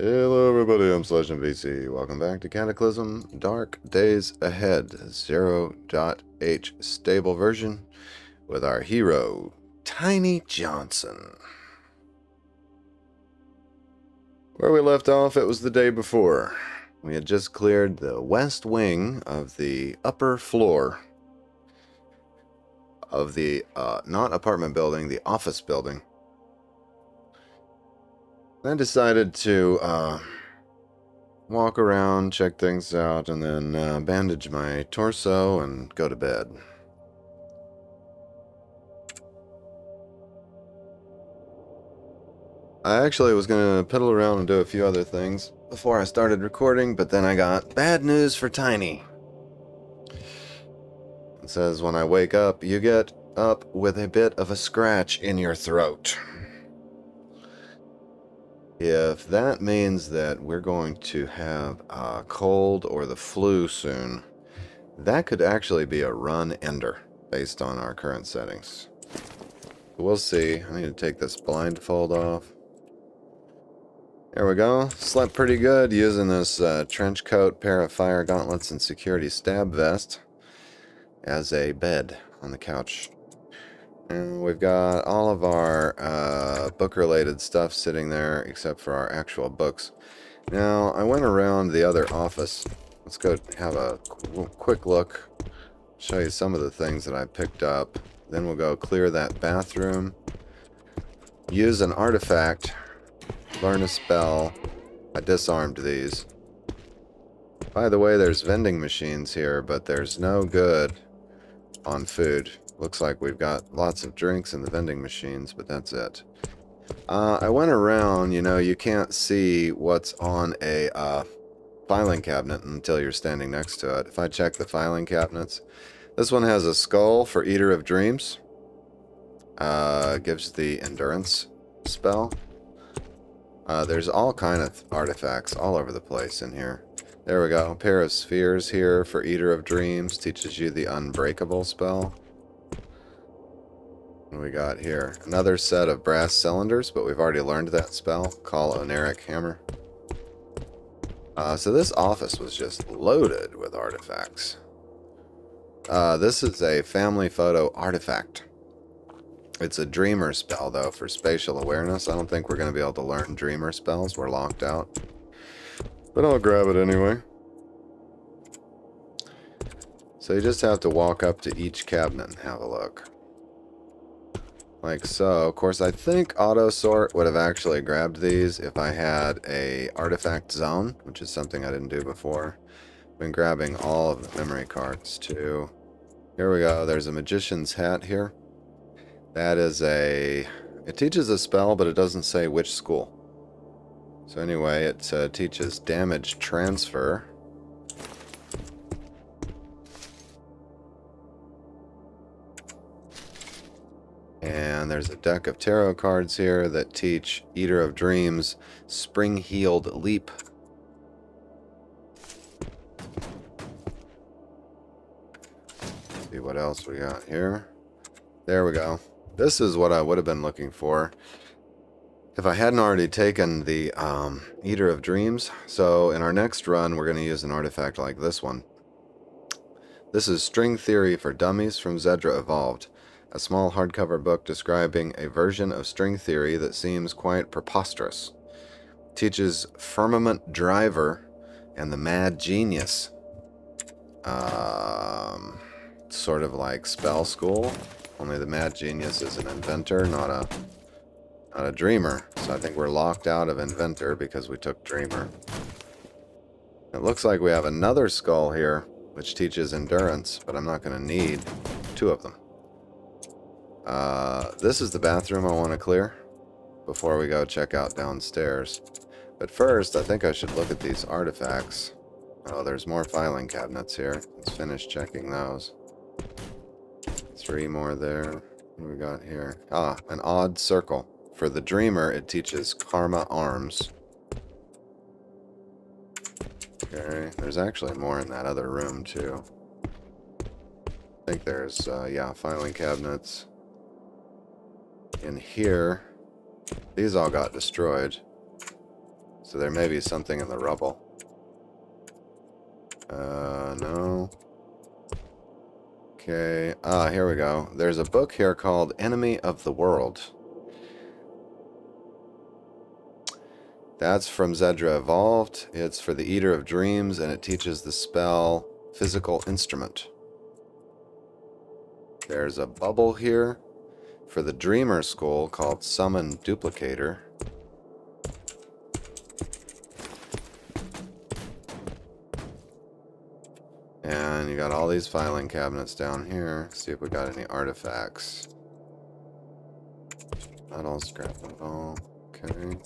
Hello everybody, I'm /MVC. Welcome back to Cataclysm Dark Days Ahead 0.h stable version with our hero, Tiny Johnson. Where we left off, it was the day before. We had just cleared the west wing of the upper floor of the, not apartment building, the office building. I decided to, walk around, check things out, and then bandage my torso and go to bed. I actually was going to piddle around and do a few other things before I started recording, but then I got bad news for Tiny. It says when I wake up, you get up with a bit of a scratch in your throat. If that means that we're going to have a cold or the flu soon, that could actually be a run ender based on our current settings. We'll see. I need to take this blindfold off. There we go. Slept pretty good using this trench coat, pair of fire gauntlets, and security stab vest as a bed on the couch. And we've got all of our book-related stuff sitting there except for our actual books. Now, I went around the other office. Let's go have a quick look. Show you some of the things that I picked up. Then we'll go clear that bathroom. Use an artifact. Learn a spell. I disarmed these. By the way, there's vending machines here, but there's no good on food. Looks like we've got lots of drinks in the vending machines, but that's it. I went around, you know, you can't see what's on a filing cabinet until you're standing next to it. If I check the filing cabinets, this one has a skull for Eater of Dreams. Gives the endurance spell. There's all kind of artifacts all over the place in here. There we go. A pair of spheres here for Eater of Dreams. Teaches you the Unbreakable spell. What do we got here? Another set of brass cylinders, but we've already learned that spell. Call Oneric Hammer. So this office was just loaded with artifacts. This is a family photo artifact. It's a dreamer spell, though, for spatial awareness. I don't think we're going to be able to learn dreamer spells. We're locked out. But I'll grab it anyway. So you just have to walk up to each cabinet and have a look. Like so. Of course, I think auto sort would have actually grabbed these if I had a artifact zone, which is something I didn't do before. Been grabbing all of the memory cards too. Here we go. There's a magician's hat here. That is a... It teaches a spell, but it doesn't say which school. So anyway, it teaches damage transfer. And there's a deck of tarot cards here that teach Eater of Dreams Spring-Heeled Leap. See what else we got here. There we go. This is what I would have been looking for if I hadn't already taken the Eater of Dreams. So in our next run, we're going to use an artifact like this one. This is String Theory for Dummies from X.E.D.R.A Evolved. A small hardcover book describing a version of string theory that seems quite preposterous. Teaches Firmament Driver and the Mad Genius. Sort of like spell school. Only the Mad Genius is an inventor, not a dreamer. So I think we're locked out of inventor because we took dreamer. It looks like we have another skull here, which teaches endurance, but I'm not going to need two of them. This is the bathroom I want to clear before we go check out downstairs. But first, I think I should look at these artifacts. Oh, there's more filing cabinets here. Let's finish checking those. 3 more there. What do we got here? Ah, an odd circle. For the dreamer, it teaches Karma Arms. Okay, there's actually more in that other room, too. I think there's, yeah, filing cabinets. In here, these all got destroyed. So there may be something in the rubble. No. Okay, here we go. There's a book here called Enemy of the World. That's from X.E.D.R.A Evolved. It's for the Eater of Dreams, and it teaches the spell Physical Instrument. There's a bubble here for the Dreamer School called Summon Duplicator. And you got all these filing cabinets down here. See if we got any artifacts. Not all scrap at all. Okay.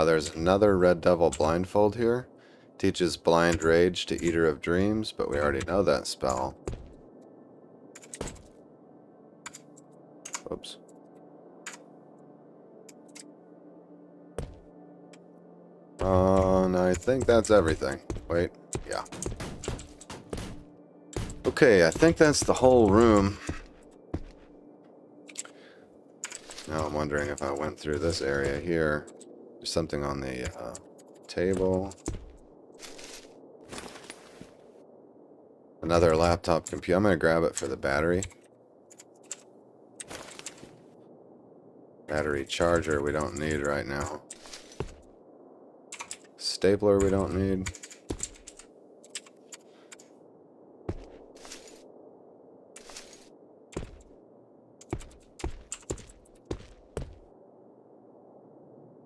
There's another Red Devil blindfold here. Teaches Blind Rage to Eater of Dreams, but we already know that spell. Oops. And I think that's everything. Wait, yeah. Okay, I think that's the whole room. Now I'm wondering if I went through this area here. There's something on the table. Another laptop computer. I'm going to grab it for the battery. Battery charger we don't need right now. Stapler we don't need.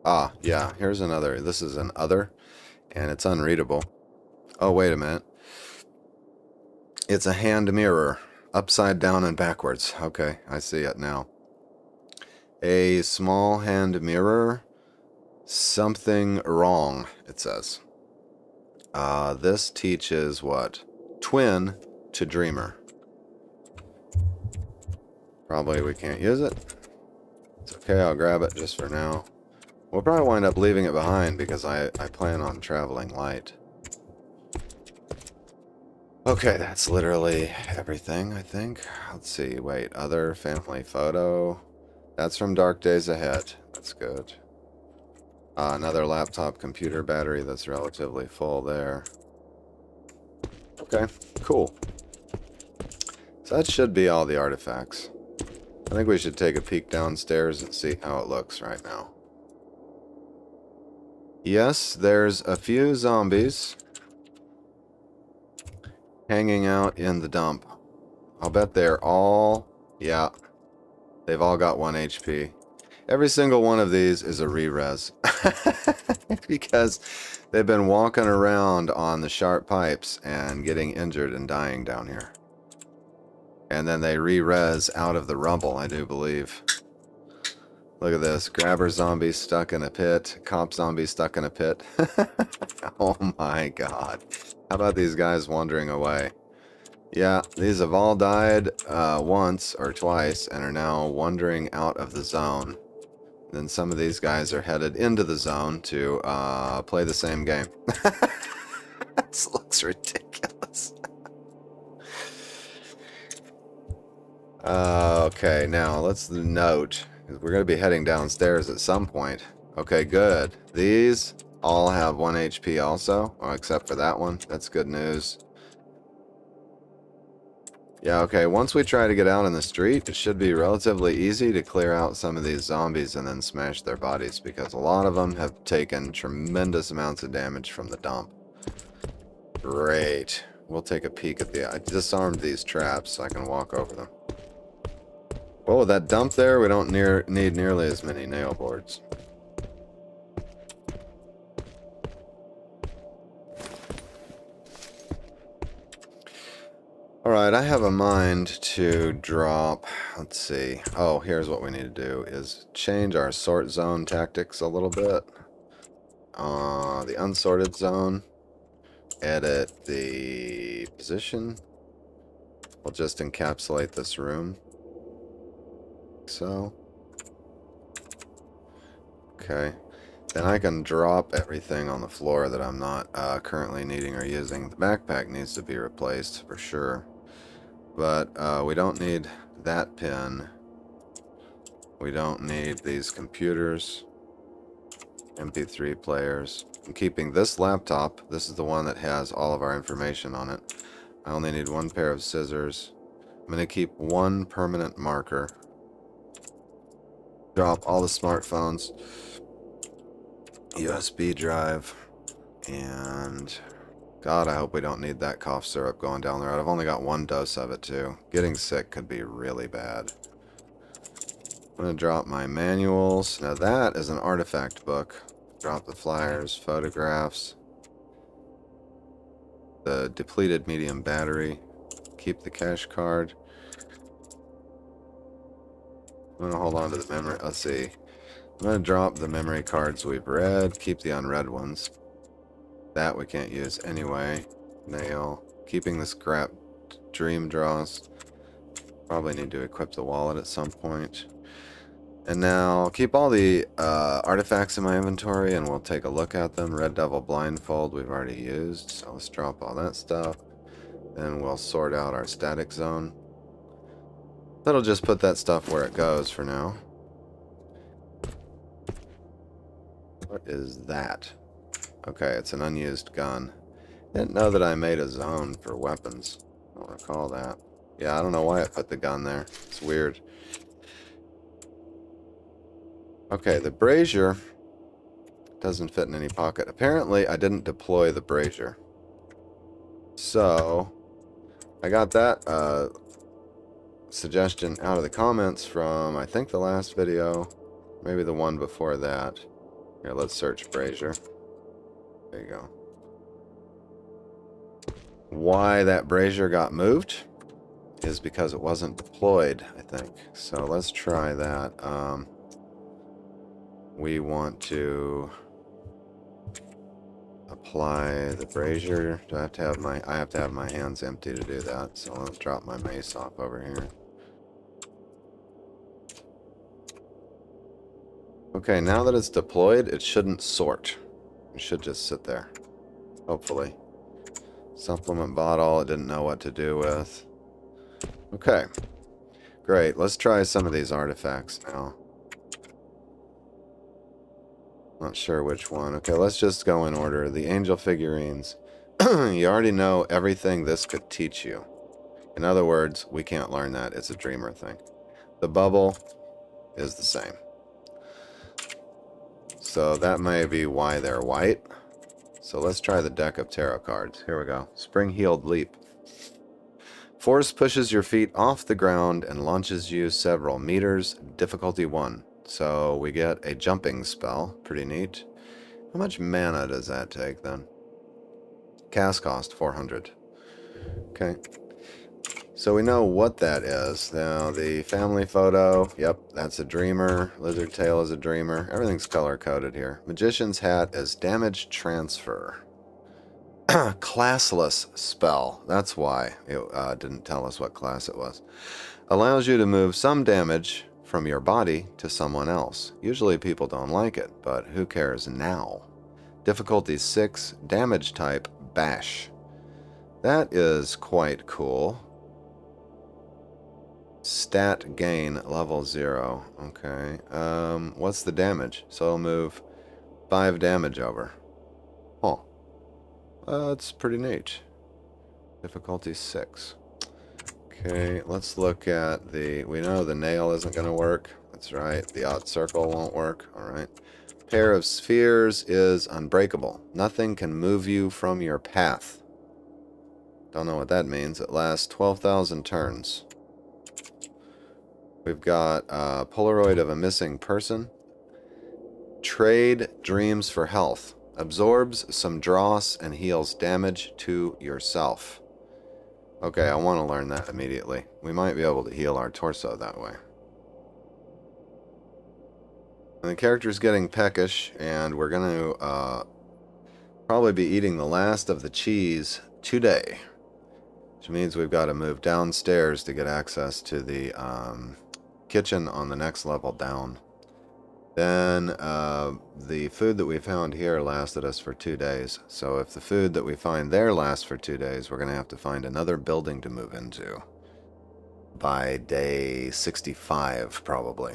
Ah, yeah, here's another. This is an other, and it's unreadable. Oh, wait a minute. It's a hand mirror, upside down and backwards. Okay, I see it now. A small hand mirror, something wrong, it says. This teaches what? Twin to Dreamer. Probably we can't use it. It's okay, I'll grab it just for now. We'll probably wind up leaving it behind because I plan on traveling light. Okay, that's literally everything, I think. Let's see, wait, other family photo. That's from Dark Days Ahead. That's good. Another laptop computer battery that's relatively full there. Okay, cool. So that should be all the artifacts. I think we should take a peek downstairs and see how it looks right now. Yes, there's a few zombies hanging out in the dump. I'll bet they're all... Yeah, they've all got 1 HP. Every single one of these is a re-res. Because they've been walking around on the sharp pipes and getting injured and dying down here. And then they re-res out of the rubble, I do believe. Look at this. Grabber zombie stuck in a pit. Cop zombie stuck in a pit. Oh my god. How about these guys wandering away? Yeah, these have all died once or twice and are now wandering out of the zone. Then some of these guys are headed into the zone to play the same game. This looks ridiculous. Okay, now let's note. We're going to be heading downstairs at some point. Okay, good. These all have 1 HP also, except for that one. That's good news. Yeah, okay, once we try to get out in the street, it should be relatively easy to clear out some of these zombies and then smash their bodies, because a lot of them have taken tremendous amounts of damage from the dump. Great. We'll take a peek at I disarmed these traps so I can walk over them. Well, with that dump there, we don't need nearly as many nail boards. Alright, I have a mind to drop, let's see. Oh, here's what we need to do, is change our sort zone tactics a little bit. The unsorted zone. Edit the position. We'll just encapsulate this room. So. Okay. Then I can drop everything on the floor that I'm not currently needing or using. The backpack needs to be replaced for sure. But we don't need that pin. We don't need these computers, MP3 players. I'm keeping this laptop. This is the one that has all of our information on it. I only need one pair of scissors. I'm going to keep one permanent marker. Drop all the smartphones, USB drive, and God, I hope we don't need that cough syrup going down the road. I've only got one dose of it too. Getting sick could be really bad. I'm going to drop my manuals. Now that is an artifact book. Drop the flyers, photographs, the depleted medium battery. Keep the cash card. I'm going to hold on to the memory. Let's see. I'm going to drop the memory cards we've read. Keep the unread ones. That we can't use anyway. Nail. Keeping the scrap dream draws. Probably need to equip the wallet at some point. And now keep all the artifacts in my inventory and we'll take a look at them. Red Devil Blindfold we've already used. So let's drop all that stuff. Then we'll sort out our static zone. That'll just put that stuff where it goes for now. What is that? Okay, it's an unused gun. Didn't know that I made a zone for weapons. I don't recall that. Yeah, I don't know why I put the gun there. It's weird. Okay, the brazier doesn't fit in any pocket. Apparently, I didn't deploy the brazier. So, I got that suggestion out of the comments from, I think, the last video. Maybe the one before that. Here, let's search brazier. There you go. Why that brazier got moved is because it wasn't deployed, I think. So let's try that. We want to apply the brazier. Do I have to have my hands empty to do that. So let's drop my mace off over here. Okay, now that it's deployed, it shouldn't sort. It should just sit there. Hopefully. Supplement bottle, it didn't know what to do with. Okay. Great, let's try some of these artifacts now. Not sure which one. Okay, let's just go in order. The angel figurines. You already know everything this could teach you. In other words, we can't learn that. It's a dreamer thing. The bubble is the same. So that may be why they're white. So let's try the deck of tarot cards. Here we go. Spring-heeled leap. Force pushes your feet off the ground and launches you several meters. Difficulty 1. So we get a jumping spell. Pretty neat. How much mana does that take then? Cast cost 400. Okay. So we know what that is. Now the family photo. Yep, that's a dreamer. Lizard tail is a dreamer. Everything's color coded here. Magician's hat is damage transfer. Classless spell. That's why it didn't tell us what class it was. Allows you to move some damage from your body to someone else. Usually people don't like it, but who cares now? Difficulty 6, damage type, bash. That is quite cool. Stat gain, level 0. Okay. What's the damage? So it'll move 5 damage over. Huh. That's pretty neat. Difficulty 6. Okay, let's look at the... We know the nail isn't going to work. That's right. The odd circle won't work. Alright. Pair of spheres is unbreakable. Nothing can move you from your path. Don't know what that means. It lasts 12,000 turns. We've got a Polaroid of a missing person. Trade dreams for health. Absorbs some dross and heals damage to yourself. Okay, I want to learn that immediately. We might be able to heal our torso that way. And the character's getting peckish, and we're going to probably be eating the last of the cheese today. Which means we've got to move downstairs to get access to the kitchen on the next level down. Then the food that we found here lasted us for 2 days. So if the food that we find there lasts for 2 days, we're going to have to find another building to move into. by day 65, probably.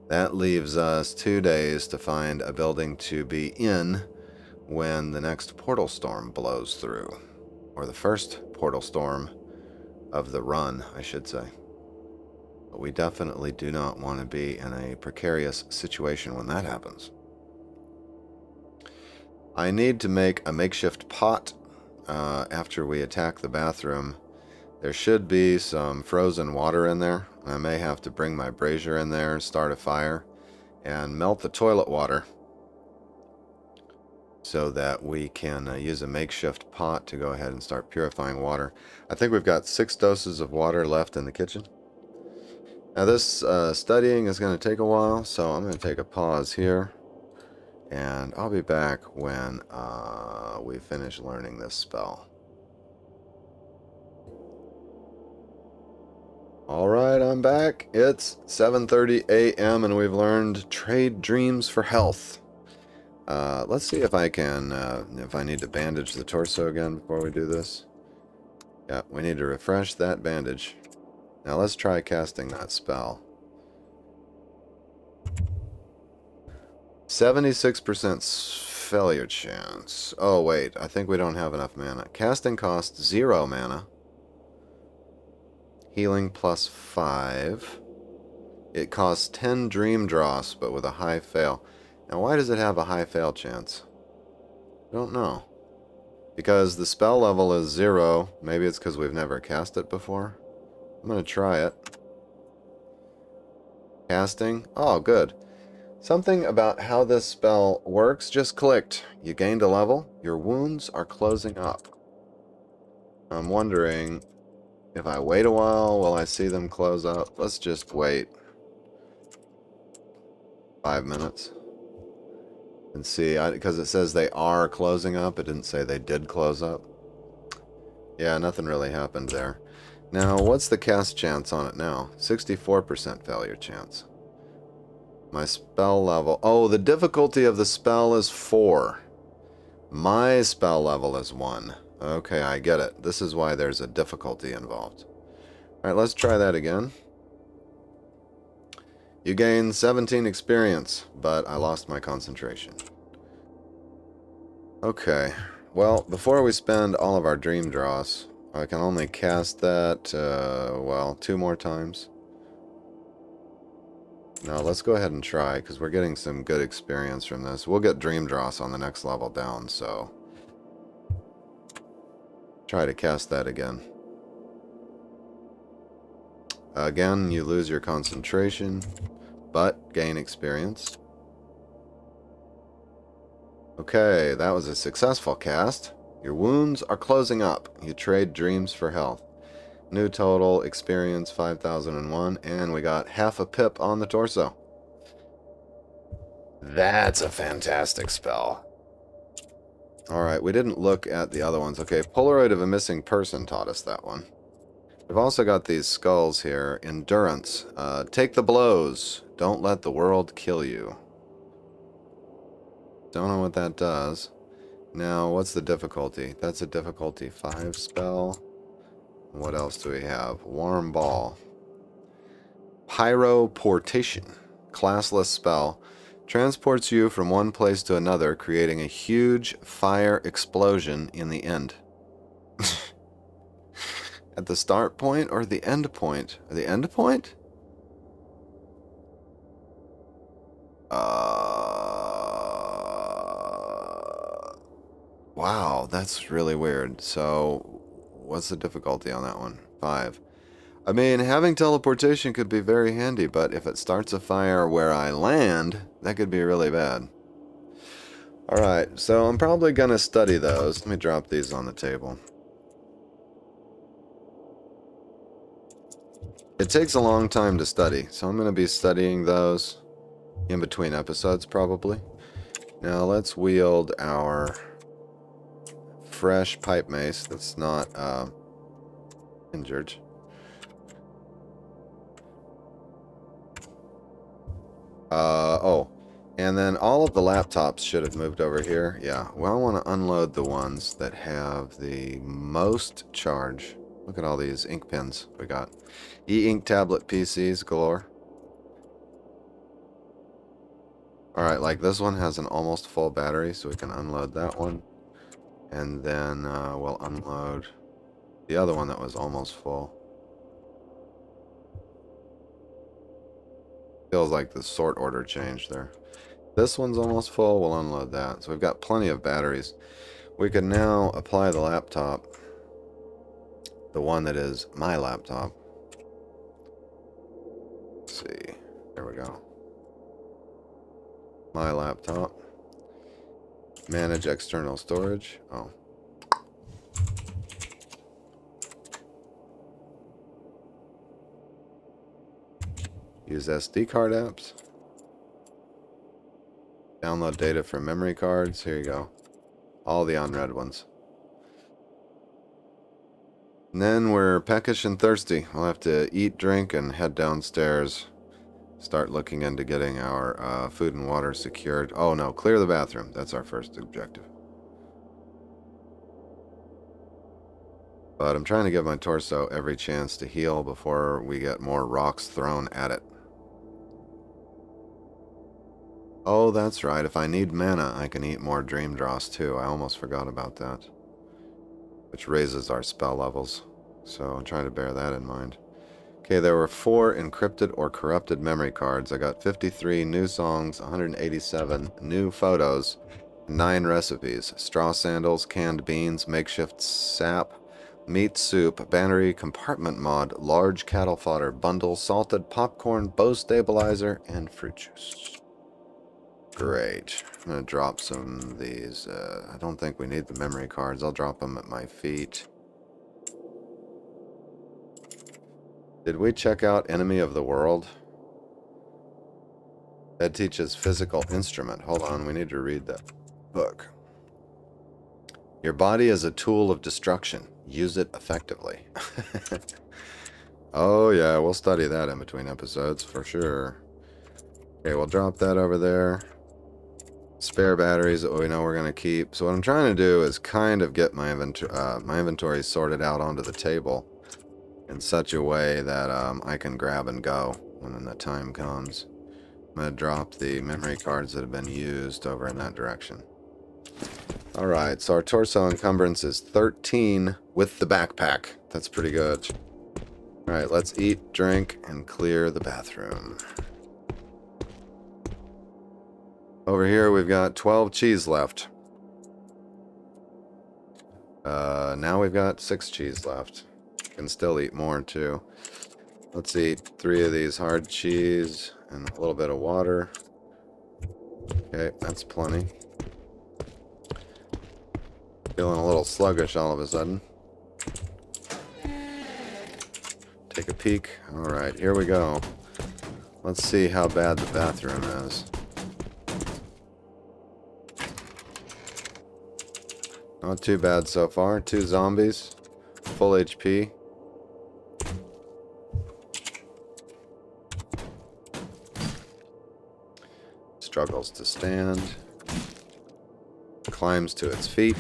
That leaves us 2 days to find a building to be in when the next portal storm blows through. Or the first portal storm of the run, I should say. But we definitely do not want to be in a precarious situation when that happens. I need to make a makeshift pot after we attack the bathroom. There should be some frozen water in there. I may have to bring my brazier in there and start a fire and melt the toilet water so that we can use a makeshift pot to go ahead and start purifying water. I think we've got 6 doses of water left in the kitchen. Now this studying is going to take a while, so I'm going to take a pause here. And I'll be back when we finish learning this spell. Alright, I'm back. It's 7:30 a.m. and we've learned Trade Dreams for Health. Let's see if I can, if I need to bandage the torso again before we do this. Yeah, we need to refresh that bandage. Now let's try casting that spell. 76% failure chance. Oh wait, I think we don't have enough mana. Casting costs 0 mana. Healing plus 5. It costs 10 dream dross, but with a high fail. Now why does it have a high fail chance? I don't know. Because the spell level is 0. Maybe it's because we've never cast it before. I'm going to try it. Casting. Oh, good. Something about how this spell works just clicked. You gained a level. Your wounds are closing up. I'm wondering if I wait a while, will I see them close up? Let's just wait 5 minutes and see. Because it says they are closing up. It didn't say they did close up. Yeah, nothing really happened there. Now, what's the cast chance on it now? 64% failure chance. My spell level. Oh, the difficulty of the spell is 4. My spell level is 1. Okay, I get it. This is why there's a difficulty involved. Alright, let's try that again. You gain 17 experience, but I lost my concentration. Okay. Well, before we spend all of our dream draws, I can only cast that, well, 2 more times. Now, let's go ahead and try, because we're getting some good experience from this. We'll get Dream Dross on the next level down, so try to cast that again. Again, you lose your concentration, but gain experience. Okay, that was a successful cast. Your wounds are closing up. You trade dreams for health. New total experience 5001, and we got half a pip on the torso. That's a fantastic spell. Alright, we didn't look at the other ones. Okay, Polaroid of a Missing Person taught us that one. We've also got these skulls here. Endurance. Take the blows. Don't let the world kill you. Don't know what that does. Now, what's the difficulty? That's a difficulty 5 spell. What else do we have? Warm Ball. Pyroportation. Classless spell. Transports you from one place to another, creating a huge fire explosion in the end. At the start point or the end point? The end point? Wow, that's really weird. So, what's the difficulty on that one? 5. I mean, having teleportation could be very handy, but if it starts a fire where I land, that could be really bad. Alright, so I'm probably going to study those. Let me drop these on the table. It takes a long time to study, so I'm going to be studying those in between episodes, probably. Now, let's wield our fresh pipe mace that's not injured. Oh, and then all of the laptops should have moved over here. Yeah, well, I want to unload the ones that have the most charge. Look at all these ink pens we got. E-ink tablet PCs galore. Alright, like this one has an almost full battery, so we can unload that one. And then we'll unload the other one that was almost full. Feels like the sort order changed there. This one's almost full, we'll unload that. So we've got plenty of batteries. We can now apply the laptop, the one that is my laptop. Let's see, there we go. My laptop. Manage external storage. Oh. Use SD card apps. Download data from memory cards. Here you go. All the unread ones. And then we're peckish and thirsty. We'll have to eat, drink, and head downstairs. Start looking into getting our food and water secured. Oh no, clear the bathroom. That's our first objective. But I'm trying to give my torso every chance to heal before we get more rocks thrown at it. Oh, that's right. If I need mana, I can eat more Dream Dross too. I almost forgot about that. Which raises our spell levels. So I'm trying to bear that in mind. Okay, there were 4 encrypted or corrupted memory cards. I got 53 new songs, 187 new photos, 9 recipes. Straw sandals, canned beans, makeshift sap, meat soup, battery compartment mod, large cattle fodder bundle, salted popcorn, bow stabilizer, and fruit juice. Great. I'm going to drop some of these. I don't think we need the memory cards. I'll drop them at my feet. Did we check out Enemy of the World? That teaches physical instrument. Hold on, we need to read that book. Your body is a tool of destruction. Use it effectively. Oh yeah, we'll study that in between episodes for sure. Okay, we'll drop that over there. Spare batteries that we know we're going to keep. So what I'm trying to do is kind of get my inventory sorted out onto the table in such a way that I can grab and go when the time comes. I'm going to drop the memory cards that have been used over in that direction. Alright, so our torso encumbrance is 13 with the backpack. That's pretty good. Alright, let's eat, drink, and clear the bathroom. Over here we've got 12 cheese left. Now we've got 6 cheese left. Can still eat more too. Let's eat 3 of these hard cheese and a little bit of water. Okay, that's plenty. Feeling a little sluggish all of a sudden. Take a peek. Alright, here we go. Let's see how bad the bathroom is. Not too bad so far. 2 zombies. Full HP. Struggles to stand. Climbs to its feet.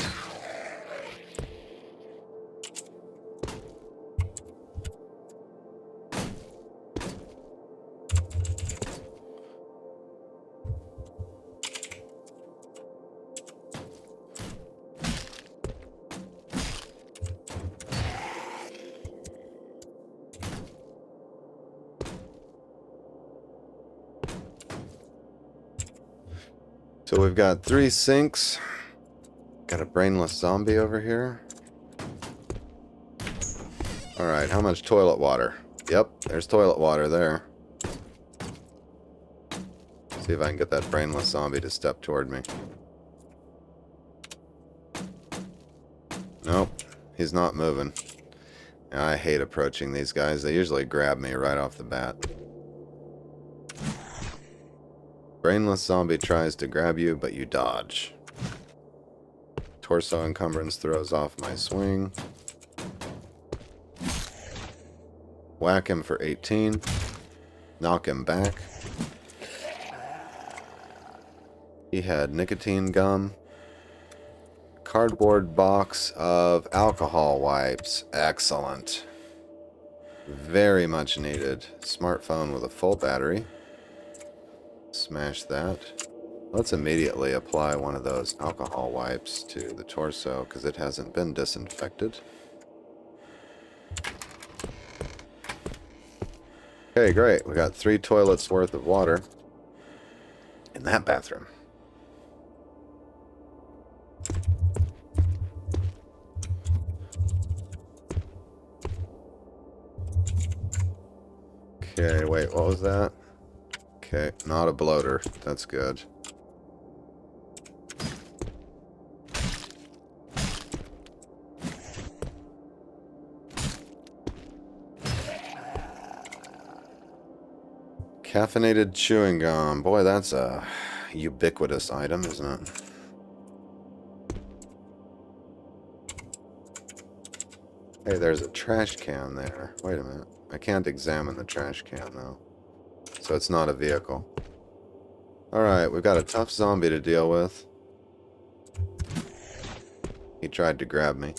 So we've got 3 sinks. Got a brainless zombie over here. Alright, how much toilet water? Yep, there's toilet water there. See if I can get that brainless zombie to step toward me. Nope, he's not moving. I hate approaching these guys. They usually grab me right off the bat. Brainless zombie tries to grab you, but you dodge. Torso encumbrance throws off my swing. Whack him for 18. Knock him back. He had nicotine gum. Cardboard box of alcohol wipes. Excellent. Very much needed. Smartphone with a full battery. Smash that. Let's immediately apply one of those alcohol wipes to the torso because it hasn't been disinfected. Okay, great. We got 3 toilets worth of water in that bathroom. Okay, wait, what was that? Okay, not a bloater. That's good. Caffeinated chewing gum. Boy, that's a ubiquitous item, isn't it? Hey, there's a trash can there. Wait a minute. I can't examine the trash can, though. So it's not a vehicle. Alright, we've got a tough zombie to deal with. He tried to grab me.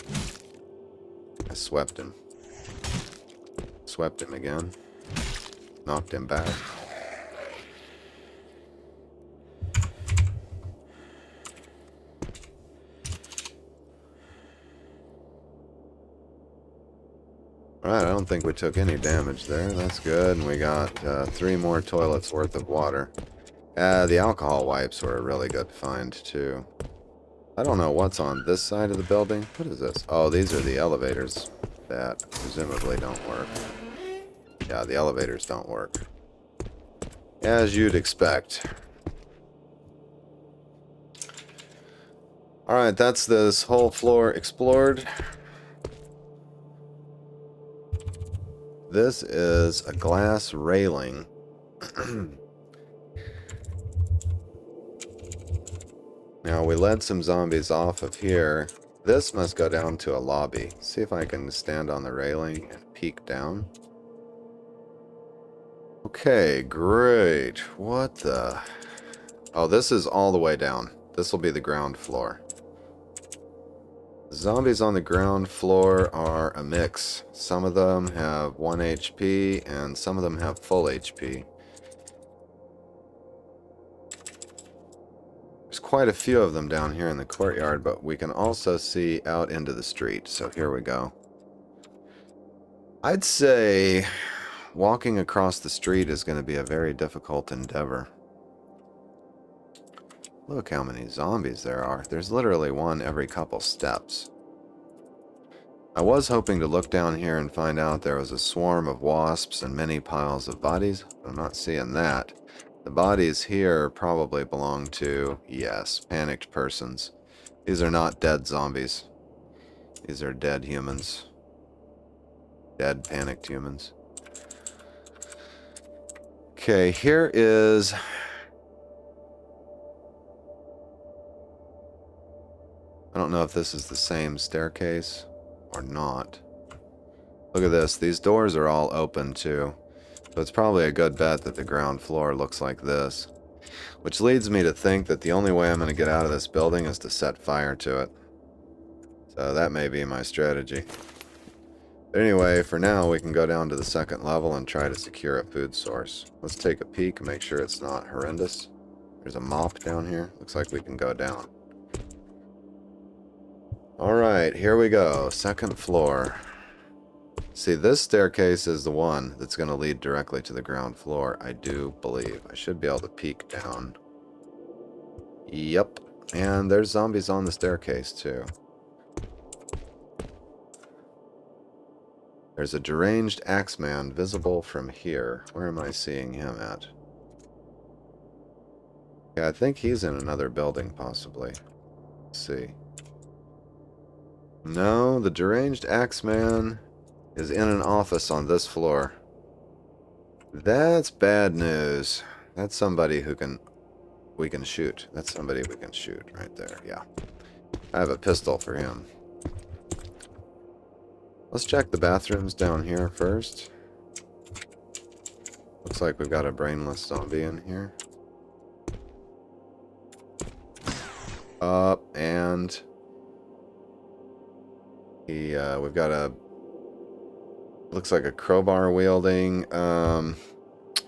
I swept him. Swept him again. Knocked him back. Alright, I don't think we took any damage there. That's good. And we got 3 more toilets worth of water. The alcohol wipes were a really good find, too. I don't know what's on this side of the building. What is this? Oh, these are the elevators that presumably don't work. Yeah, the elevators don't work. As you'd expect. Alright, that's this whole floor explored. This is a glass railing. Now, we led some zombies off of here. This must go down to a lobby. See if I can stand on the railing and peek down. Okay, great. What the... Oh, this is all the way down. This will be the ground floor. Zombies on the ground floor are a mix. Some of them have 1 HP, and some of them have full HP. There's quite a few of them down here in the courtyard, but we can also see out into the street. So here we go. I'd say walking across the street is going to be a very difficult endeavor. Look how many zombies there are. There's literally one every couple steps. I was hoping to look down here and find out there was a swarm of wasps and many piles of bodies. I'm not seeing that. The bodies here probably belong to, yes, panicked persons. These are not dead zombies. These are dead humans. Dead panicked humans. Okay, here is... I don't know if this is the same staircase or not. Look at this. These doors are all open too. So it's probably a good bet that the ground floor looks like this. Which leads me to think that the only way I'm going to get out of this building is to set fire to it. So that may be my strategy. But anyway, for now we can go down to the 2nd level and try to secure a food source. Let's take a peek and make sure it's not horrendous. There's a mop down here. Looks like we can go down. Alright, here we go. 2nd floor. See, this staircase is the one that's going to lead directly to the ground floor, I do believe. I should be able to peek down. Yep. And there's zombies on the staircase, too. There's a deranged axeman visible from here. Where am I seeing him at? Yeah, I think he's in another building, possibly. Let's see. No, the deranged axeman is in an office on this floor. That's bad news. That's somebody who we can shoot. That's somebody we can shoot right there, yeah. I have a pistol for him. Let's check the bathrooms down here first. Looks like we've got a brainless zombie in here. Up and... We've got a, looks like a crowbar wielding, or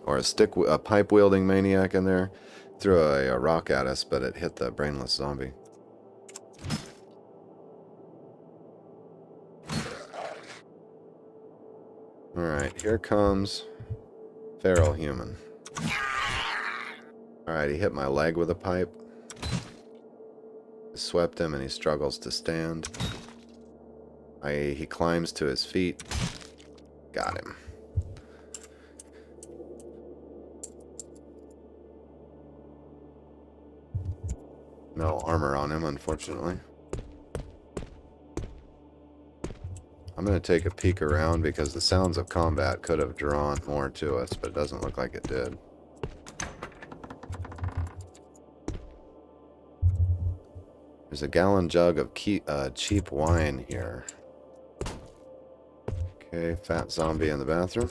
a pipe wielding maniac in there. Threw a rock at us, but it hit the brainless zombie. Alright, here comes feral human. Alright, he hit my leg with a pipe. I swept him and he struggles to stand. He climbs to his feet. Got him. No armor on him, unfortunately. I'm going to take a peek around because the sounds of combat could have drawn more to us, but it doesn't look like it did. There's a gallon jug of cheap wine here. Okay, fat zombie in the bathroom.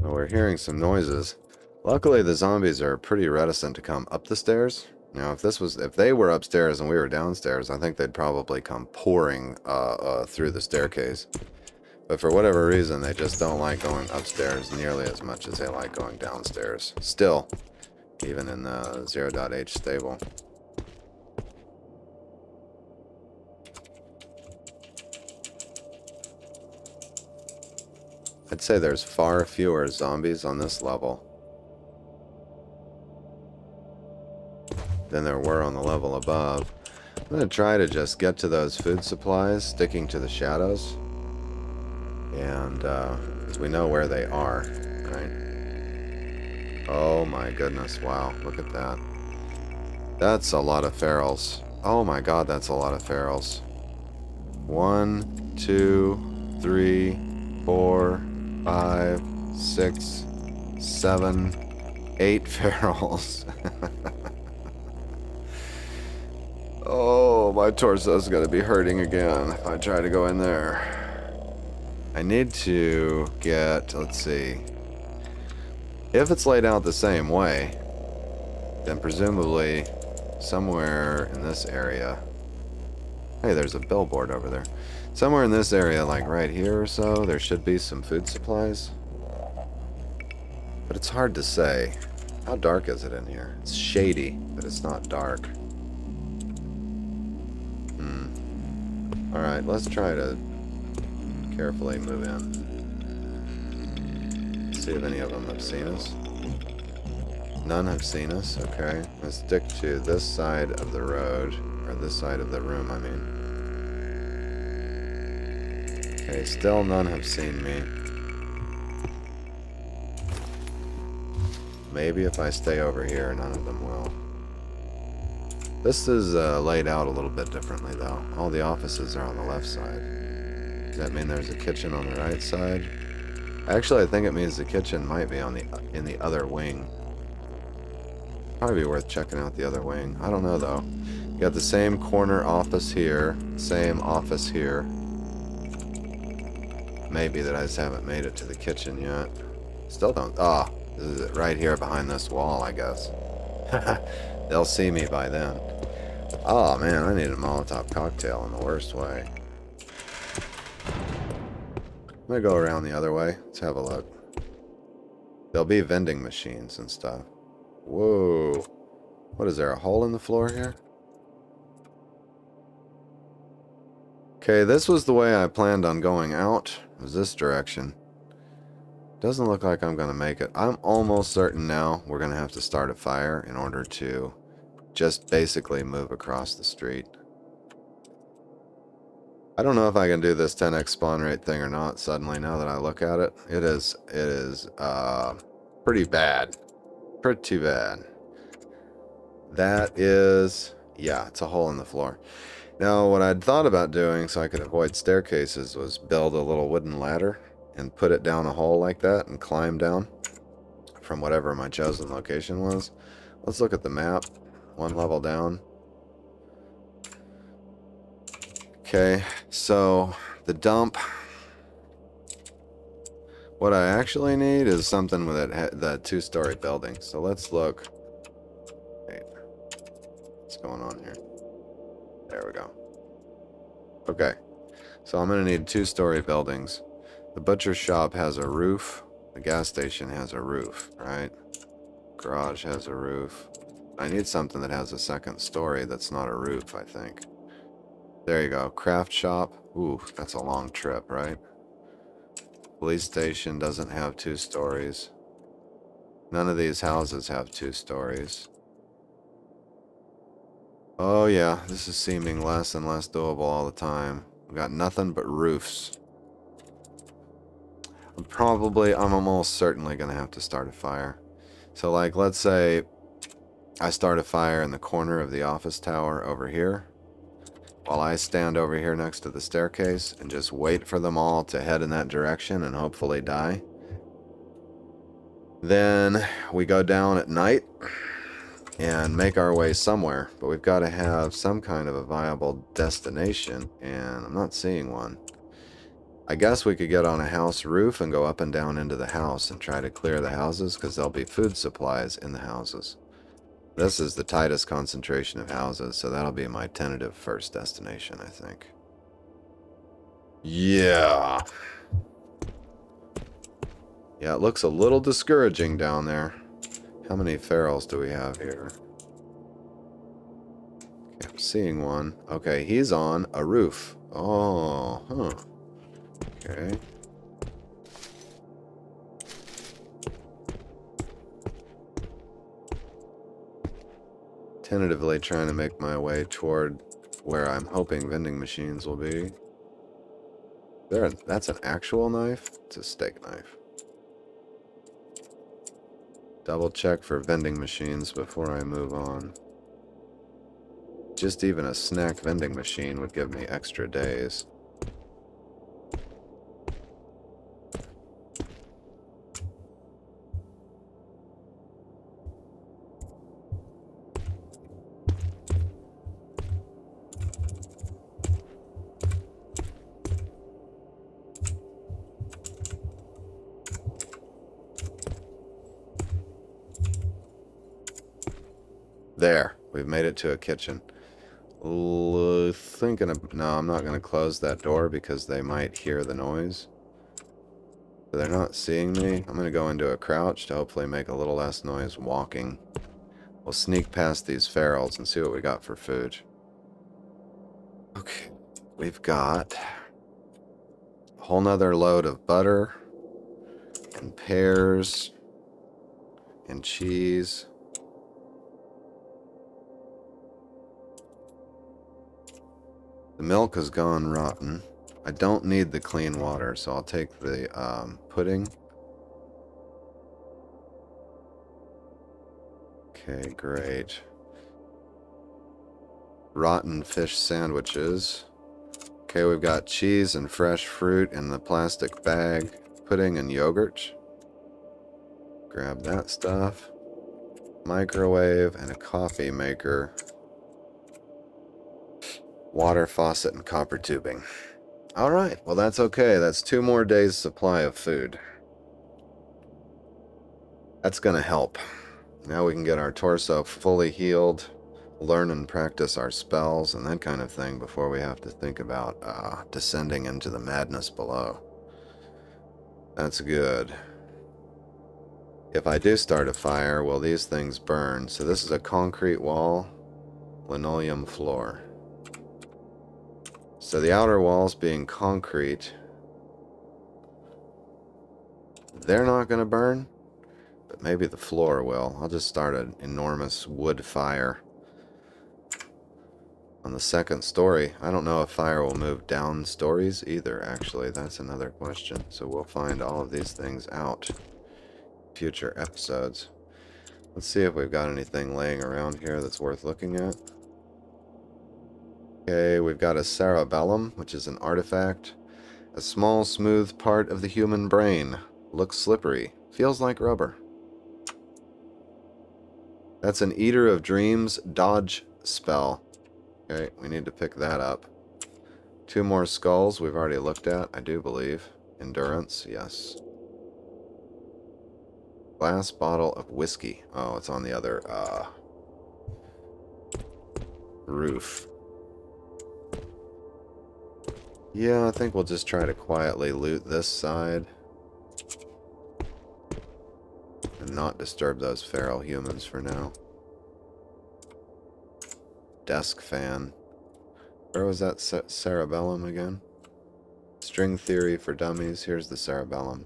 Oh, we're hearing some noises. Luckily, the zombies are pretty reticent to come up the stairs. Now, if they were upstairs and we were downstairs, I think they'd probably come pouring through the staircase. But for whatever reason, they just don't like going upstairs nearly as much as they like going downstairs. Still, even in the X.E.D.R.A stable. I'd say there's far fewer zombies on this level than there were on the level above. I'm going to try to just get to those food supplies, sticking to the shadows. And, because we know where they are, right? Oh my goodness, wow, look at that. That's a lot of ferals. Oh my god, that's a lot of ferals. 1, 2, 3, 4, 5, 6, 7, 8 ferals. Oh, my torso's gonna be hurting again if I try to go in there. I need to get, let's see. If it's laid out the same way, then presumably somewhere in this area. Hey, there's a billboard over there. Somewhere in this area, like right here or so, there should be some food supplies. But it's hard to say. How dark is it in here? It's shady, but it's not dark. Alright, let's try to carefully move in. See if any of them have seen us. None have seen us, okay. Let's stick to this side of the road, or this side of the room, I mean. Okay, still none have seen me. Maybe if I stay over here, none of them will. This is laid out a little bit differently, though. All the offices are on the left side. Does that mean there's a kitchen on the right side? Actually, I think it means the kitchen might be in the other wing. Probably be worth checking out the other wing. I don't know, though. You got the same corner office here, same office here. Maybe that I just haven't made it to the kitchen yet. Still don't. Ah, this is it right here behind this wall, I guess. They'll see me by then. Oh man, I need a Molotov cocktail in the worst way. I'm gonna go around the other way. Let's have a look. There'll be vending machines and stuff. Whoa. What is there, a hole in the floor here? Okay, this was the way I planned on going out. It was this direction. Doesn't look like I'm gonna make it. I'm almost certain now we're gonna have to start a fire in order to just basically move across the street. I don't know if I can do this 10x spawn rate thing or not suddenly now that I look at it. It is pretty bad. Pretty bad. That is, yeah, it's a hole in the floor. Now, what I'd thought about doing so I could avoid staircases was build a little wooden ladder and put it down a hole like that and climb down from whatever my chosen location was. Let's look at the map. One level down. Okay, so the dump What I actually need is something with that two-story building. So let's look. Wait, what's going on here? There we go. Okay, so I'm going to need two-story buildings. The butcher shop has a roof. The gas station has a roof, right? Garage has a roof. I need something that has a second story that's not a roof, I think. There you go. Craft shop. Ooh, that's a long trip, right? Police station doesn't have two stories. None of these houses have two stories. Oh yeah, this is seeming less and less doable all the time. We've got nothing but roofs. I'm almost certainly going to have to start a fire. So like, let's say I start a fire in the corner of the office tower over here, while I stand over here next to the staircase and just wait for them all to head in that direction and hopefully die. Then we go down at night and make our way somewhere, but we've got to have some kind of a viable destination, and I'm not seeing one. I guess we could get on a house roof and go up and down into the house and try to clear the houses, because there'll be food supplies in the houses. This is the tightest concentration of houses, so that'll be my tentative first destination, I think. Yeah. Yeah, it looks a little discouraging down there. How many ferals do we have here? Okay, I'm seeing one. Okay, he's on a roof. Oh, huh. Okay. Tentatively trying to make my way toward where I'm hoping vending machines will be. That's an actual knife? It's a steak knife. Double check for vending machines before I move on. Just even a snack vending machine would give me extra days. There, we've made it to a kitchen. Thinking of, no, I'm not going to close that door because they might hear the noise. So they're not seeing me. I'm going to go into a crouch to hopefully make a little less noise walking. We'll sneak past these ferals and see what we got for food. Okay, we've got a whole nother load of butter and pears and cheese. The milk has gone rotten. I don't need the clean water, so I'll take the pudding. Okay, great. Rotten fish sandwiches. Okay, we've got cheese and fresh fruit in the plastic bag. Pudding and yogurt. Grab that stuff. Microwave and a coffee maker. Water faucet and copper tubing. Alright, well that's okay. That's 2 more days' supply of food. That's gonna help. Now we can get our torso fully healed, learn and practice our spells, and that kind of thing before we have to think about descending into the madness below. That's good. If I do start a fire, will these things burn? So this is a concrete wall, linoleum floor. So the outer walls being concrete, they're not going to burn, but maybe the floor will. I'll just start an enormous wood fire on the second story. I don't know if fire will move down stories either, actually. That's another question. So we'll find all of these things out in future episodes. Let's see if we've got anything laying around here that's worth looking at. Okay, we've got a cerebellum, which is an artifact. A small, smooth part of the human brain. Looks slippery. Feels like rubber. That's an Eater of Dreams dodge spell. Okay, we need to pick that up. 2 more skulls we've already looked at, I do believe. Endurance, yes. Glass bottle of whiskey. Oh, it's on the other roof. Yeah, I think we'll just try to quietly loot this side. And not disturb those feral humans for now. Desk fan. Where was that cerebellum again? String theory for dummies. Here's the cerebellum.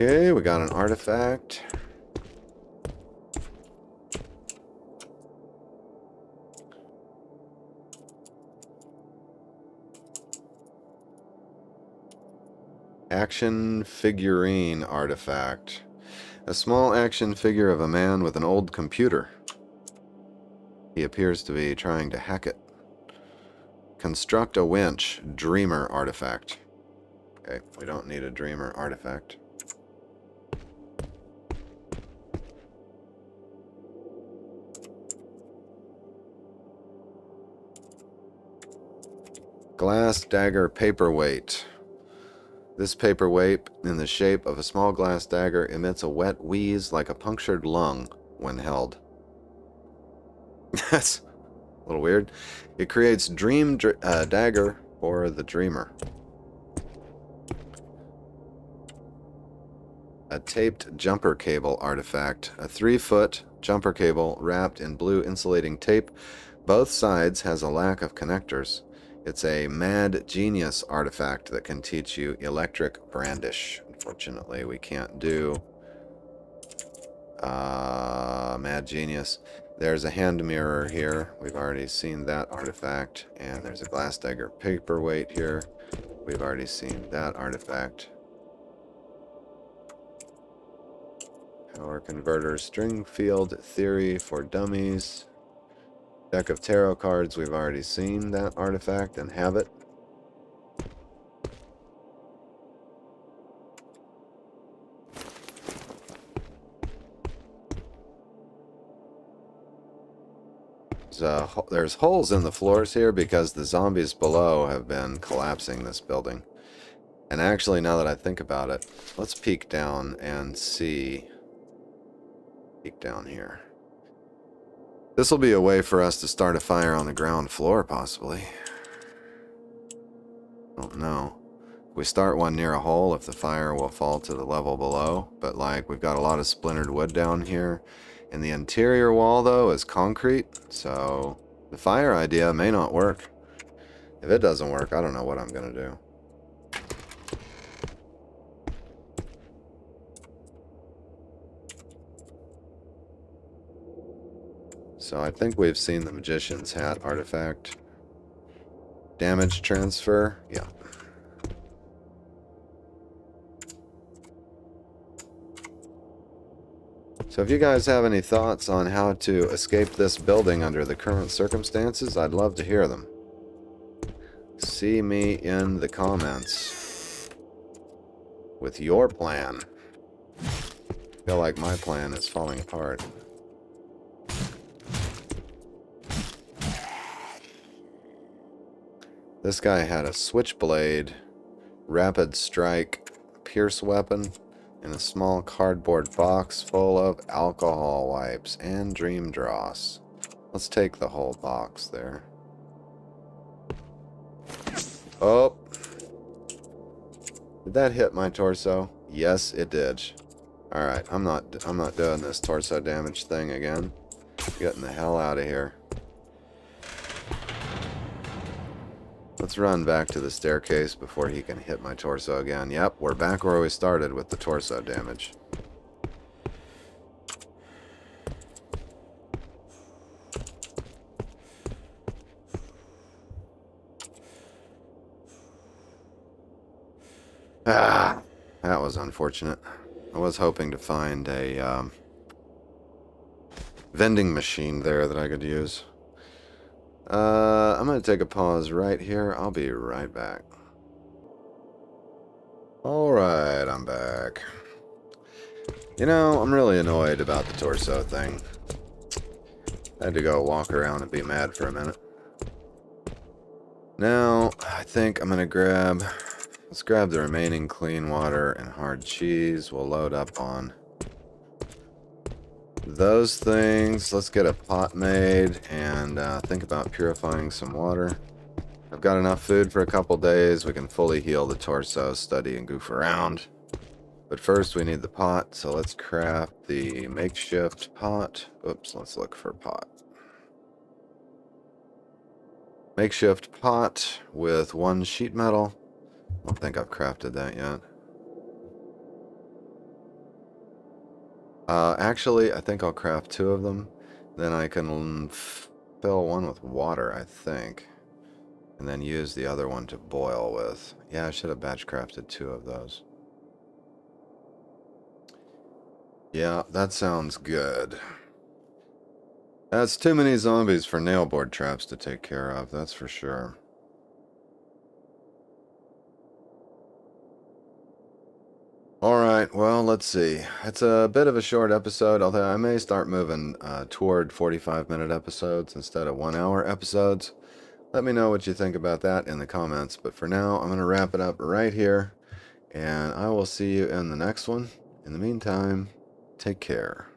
Okay, we got an artifact. Action figurine artifact. A small action figure of a man with an old computer. He appears to be trying to hack it. Construct a winch. Dreamer artifact. Okay, we don't need a dreamer artifact. Glass dagger paperweight. This paperweight, in the shape of a small glass dagger, emits a wet wheeze like a punctured lung when held. That's a little weird. It creates dream dagger for the dreamer. A taped jumper cable artifact. A 3-foot jumper cable wrapped in blue insulating tape. Both sides has a lack of connectors. It's a Mad Genius artifact that can teach you electric brandish. Unfortunately, we can't do Mad Genius. There's a hand mirror here. We've already seen that artifact. And there's a glass dagger paperweight here. We've already seen that artifact. Power converter, string field theory for dummies. Deck of tarot cards, we've already seen that artifact and have it. There's holes in the floors here because the zombies below have been collapsing this building. And actually, now that I think about it, let's peek down and see. Peek down here. This will be a way for us to start a fire on the ground floor, possibly. Don't know. If we start one near a hole, if the fire will fall to the level below. But, like, we've got a lot of splintered wood down here. And the interior wall, though, is concrete. So, the fire idea may not work. If it doesn't work, I don't know what I'm going to do. So I think we've seen the Magician's Hat artifact. Damage transfer, yeah. So if you guys have any thoughts on how to escape this building under the current circumstances, I'd love to hear them. See me in the comments with your plan. I feel like my plan is falling apart. This guy had a switchblade, rapid strike, pierce weapon, and a small cardboard box full of alcohol wipes and dream dross. Let's take the whole box there. Oh. Did that hit my torso? Yes, it did. Alright, I'm not doing this torso damage thing again. Getting the hell out of here. Let's run back to the staircase before he can hit my torso again. Yep, we're back where we started with the torso damage. Ah, that was unfortunate. I was hoping to find a vending machine there that I could use. I'm going to take a pause right here. I'll be right back. Alright, I'm back. You know, I'm really annoyed about the torso thing. I had to go walk around and be mad for a minute. Now, I think I'm going to grab Let's grab the remaining clean water and hard cheese. We'll load up on those things. Let's get a pot made and think about purifying some water. I've got enough food for a couple days. We can fully heal the torso, study, and goof around. But first we need the pot, so let's craft the makeshift pot. Oops, let's look for pot. Makeshift pot with 1 sheet metal. I don't think I've crafted that yet. Actually, I think I'll craft 2 of them. Then I can fill one with water, I think. And then use the other one to boil with. Yeah, I should have batch crafted 2 of those. Yeah, that sounds good. That's too many zombies for nail board traps to take care of, that's for sure. Alright, well, let's see. It's a bit of a short episode, although I may start moving toward 45-minute episodes instead of 1-hour episodes. Let me know what you think about that in the comments. But for now, I'm going to wrap it up right here, and I will see you in the next one. In the meantime, take care.